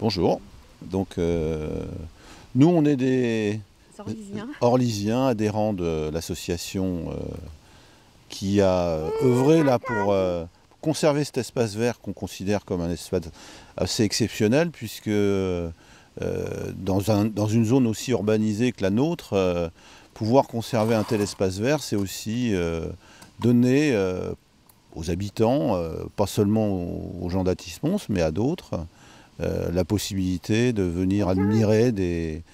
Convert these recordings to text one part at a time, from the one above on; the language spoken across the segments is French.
Bonjour. Donc, nous, on est des Orlysiens, adhérents de l'association qui a œuvré là pour conserver cet espace vert qu'on considère comme un espace assez exceptionnel, puisque dans une zone aussi urbanisée que la nôtre, pouvoir conserver un tel espace vert, c'est aussi donner aux habitants, pas seulement aux gens d'Athis-Mons, mais à d'autres, la possibilité de venir admirer des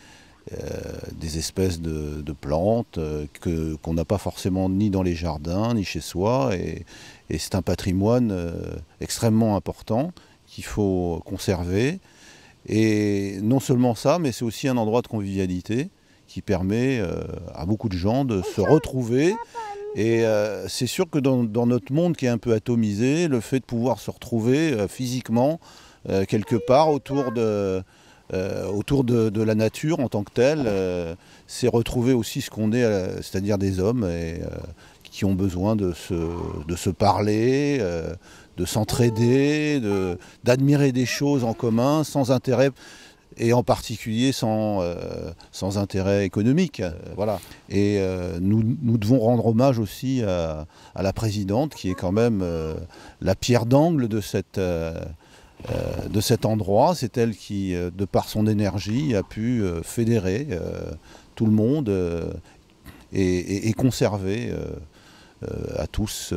espèces de plantes qu'on n'a pas forcément ni dans les jardins, ni chez soi. Et c'est un patrimoine extrêmement important qu'il faut conserver. Et non seulement ça, mais c'est aussi un endroit de convivialité qui permet à beaucoup de gens de se retrouver. Et c'est sûr que dans notre monde qui est un peu atomisé, le fait de pouvoir se retrouver physiquement quelque part autour de la nature en tant que telle, c'est retrouver aussi ce qu'on est, c'est-à-dire des hommes qui ont besoin de se parler, de s'entraider, d'admirer des choses en commun sans intérêt, et en particulier sans intérêt économique. Voilà. Et nous devons rendre hommage aussi à la présidente, qui est quand même la pierre d'angle de cet endroit. C'est elle qui, de par son énergie, a pu fédérer tout le monde et conserver à tous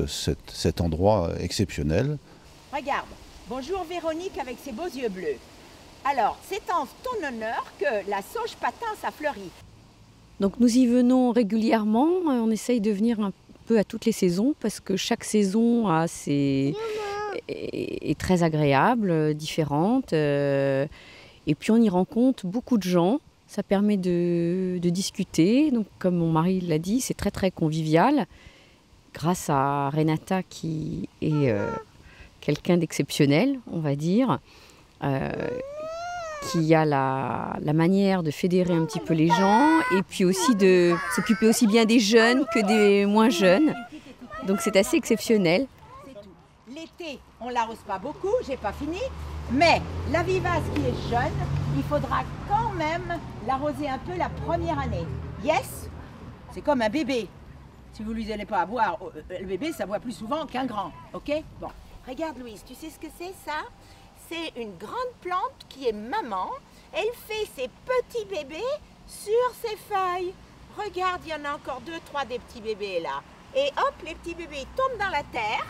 cet endroit exceptionnel. Regarde, bonjour Véronique avec ses beaux yeux bleus. Alors, c'est en ton honneur que la sauge patins a fleuri. Donc nous y venons régulièrement, on essaye de venir un peu à toutes les saisons parce que chaque saison est très agréable, différente. Et puis on y rencontre beaucoup de gens, ça permet de discuter. Donc comme mon mari l'a dit, c'est très très convivial. Grâce à Renata qui est quelqu'un d'exceptionnel, on va dire. Qui a la manière de fédérer un petit peu les gens et puis aussi de s'occuper aussi bien des jeunes que des moins jeunes. Donc c'est assez exceptionnel. L'été, on ne l'arrose pas beaucoup, j'ai pas fini, mais la vivace qui est jeune, il faudra quand même l'arroser un peu la première année. Yes? C'est comme un bébé. Si vous ne lui donnez pas à boire, le bébé, ça boit plus souvent qu'un grand, ok? Bon. Regarde Louise, tu sais ce que c'est ça? C'est une grande plante qui est maman. Elle fait ses petits bébés sur ses feuilles. Regarde, il y en a encore 2, 3 des petits bébés là. Et hop, les petits bébés tombent dans la terre.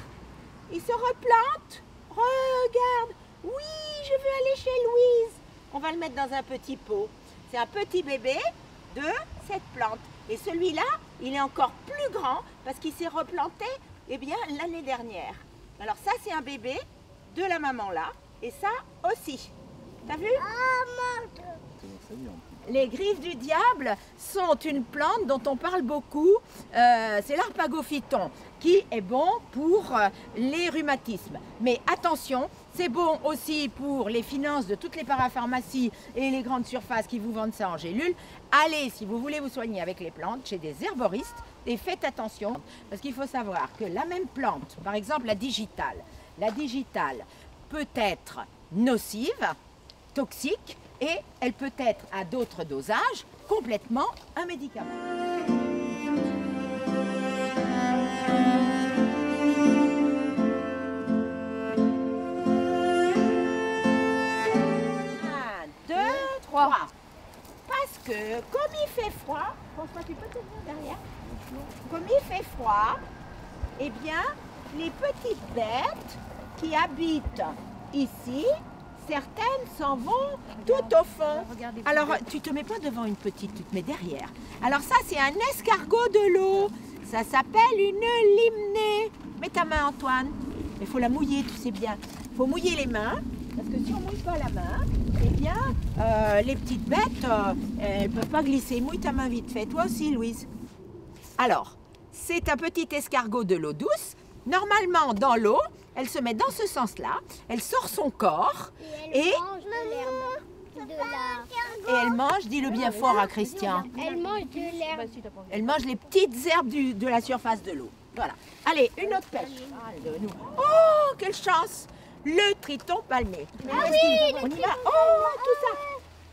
Ils se replantent. Regarde. Oui, je veux aller chez Louise. On va le mettre dans un petit pot. C'est un petit bébé de cette plante. Et celui-là, il est encore plus grand parce qu'il s'est replanté l'année dernière. Alors ça, c'est un bébé de la maman là. Et ça aussi. T'as vu? Les griffes du diable sont une plante dont on parle beaucoup. C'est l'arpagophyton qui est bon pour les rhumatismes. Mais attention, c'est bon aussi pour les finances de toutes les parapharmacies et les grandes surfaces qui vous vendent ça en gélules. Allez, si vous voulez vous soigner avec les plantes, chez des herboristes, et faites attention. Parce qu'il faut savoir que la même plante, par exemple la digitale peut être nocive, toxique, et elle peut être à d'autres dosages complètement un médicament. Un, deux, trois. Parce que comme il fait froid, François, tu peux te venir derrière? Comme il fait froid, eh bien, les petites bêtes qui habitent ici, certaines s'en vont tout au fond. Alors, tu te mets pas devant une petite, tu te mets derrière. Alors ça, c'est un escargot de l'eau. Ça s'appelle une limnée. Mets ta main, Antoine. Il faut la mouiller, tu sais bien. Il faut mouiller les mains, parce que si on ne mouille pas la main, eh bien, les petites bêtes, elles ne peuvent pas glisser. Mouille ta main vite fait. Toi aussi, Louise. Alors, c'est un petit escargot de l'eau douce. Normalement, dans l'eau, elle se met dans ce sens-là, elle sort son corps et elle mange, dis-le bien fort à Christian. Elle mange de l'herbe. Elle mange les petites herbes de la surface de l'eau. Voilà. Allez, une autre pêche. Oh, quelle chance! le triton palmé. Ah oui, on y va. Oh, tout ça.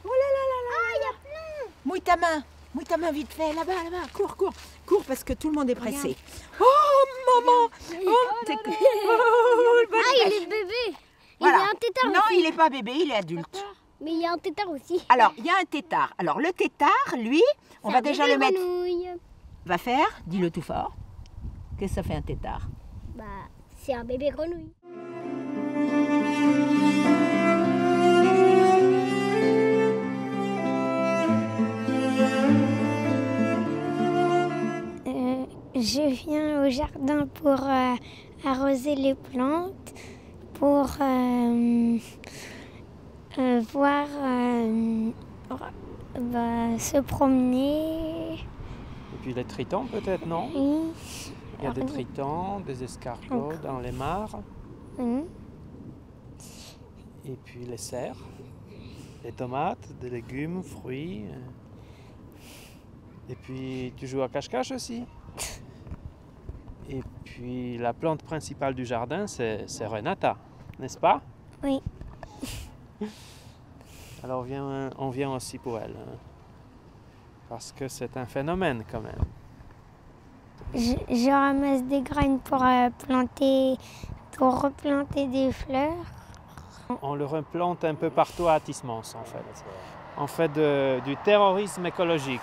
Oh là là là là. Ah, il y a plein. Mouille ta main vite fait, là-bas, là-bas. Cours parce que tout le monde est pressé. Oh, maman. Oh, t'es... Ah, il est bébé. Voilà. Il y a un tétard non, aussi. il n'est pas bébé, il est adulte. Mais il y a un tétard aussi. Alors, il y a un tétard. Alors, le tétard, lui, on va déjà le mettre... Va faire, dis-le tout fort. Qu'est-ce que ça fait un tétard? Bah, c'est un bébé grenouille. Je viens au jardin pour arroser les plantes, pour voir, se promener. Et puis les tritons peut-être, non? Oui. Il y a des tritons, des escargots dans les mares. Oui. Et puis les cerfs, les tomates, des légumes, fruits. Et puis tu joues à cache-cache aussi. Et puis la plante principale du jardin, c'est Renata, n'est-ce pas? Oui. Alors on vient aussi pour elle, hein, parce que c'est un phénomène quand même. Je ramasse des graines pour replanter des fleurs. On le replante un peu partout à Athis-Mons en fait. On fait du terrorisme écologique.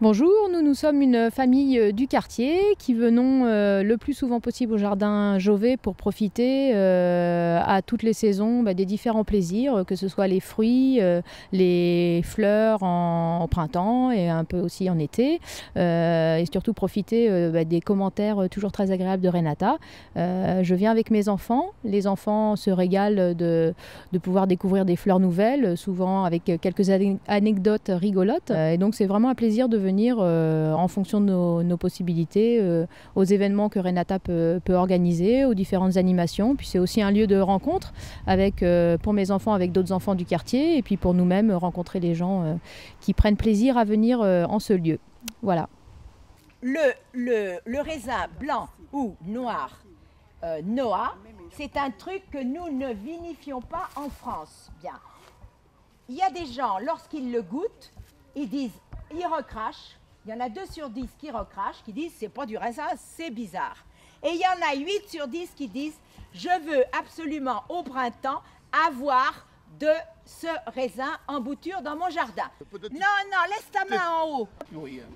Bonjour, nous sommes une famille du quartier qui venons le plus souvent possible au jardin Jovet pour profiter à toutes les saisons des différents plaisirs, que ce soit les fruits, les fleurs au printemps et un peu aussi en été, et surtout profiter des commentaires toujours très agréables de Renata. Je viens avec mes enfants, les enfants se régalent de pouvoir découvrir des fleurs nouvelles, souvent avec quelques anecdotes rigolotes, et donc c'est vraiment un plaisir de venir en fonction de nos possibilités aux événements que Renata peut organiser, aux différentes animations. Puis c'est aussi un lieu de rencontre avec, pour mes enfants avec d'autres enfants du quartier et puis pour nous-mêmes rencontrer les gens qui prennent plaisir à venir en ce lieu. Voilà. Le raisin blanc ou noir Noah, c'est un truc que nous ne vinifions pas en France. Bien. Il y a des gens, lorsqu'ils le goûtent, ils disent ils recrachent. Il y en a 2 sur 10 qui recrachent, qui disent c'est pas du raisin, c'est bizarre. Et il y en a 8 sur 10 qui disent je veux absolument au printemps avoir de ce raisin en bouture dans mon jardin. Non, laisse ta main en haut.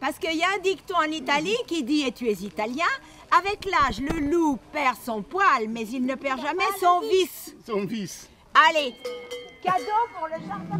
Parce qu'il y a un dicton en Italie qui dit, et tu es italien, avec l'âge, le loup perd son poil, mais il ne perd jamais son vice. Son vice. Allez, cadeau pour le jardin.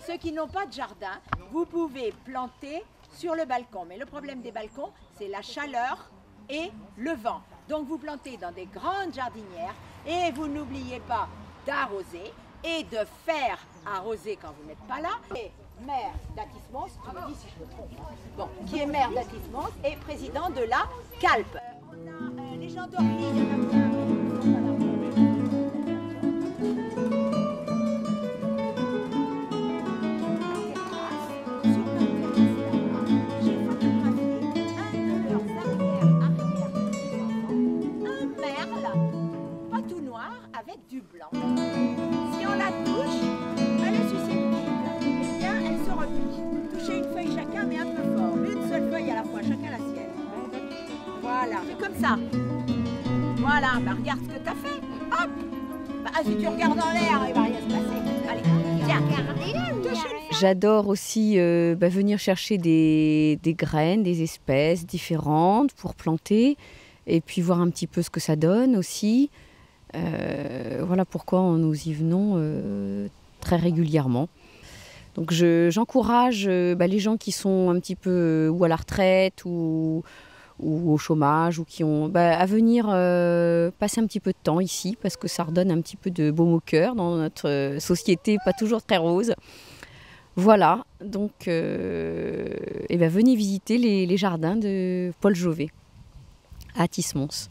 Ceux qui n'ont pas de jardin, vous pouvez planter sur le balcon. Mais le problème des balcons, c'est la chaleur et le vent. Donc vous plantez dans des grandes jardinières et vous n'oubliez pas d'arroser et de faire arroser quand vous n'êtes pas là. Et maire d'Athis-Mons, tu me dis si je me trompe, bon, qui est maire d'Athis-Mons et président de la CALP. On a les gens d'Orly, il y en a plein. Du blanc. Si on la touche, elle est susceptible. Eh bien, elle se replie. Touchez une feuille chacun, mais un peu fort. Une seule feuille à la fois, chacun la sienne. Voilà, fais comme ça. Voilà, bah regarde ce que t'as fait. Hop. Bah, si tu regardes en l'air, il va rien se passer. Allez, tiens, regardez. J'adore aussi venir chercher des graines, des espèces différentes pour planter et puis voir un petit peu ce que ça donne aussi. Voilà pourquoi nous y venons très régulièrement. Donc j'encourage les gens qui sont un petit peu ou à la retraite ou au chômage ou qui ont à venir passer un petit peu de temps ici parce que ça redonne un petit peu de baume au cœur dans notre société pas toujours très rose. Voilà, donc venez visiter les jardins de Paul Jovet à Tismons.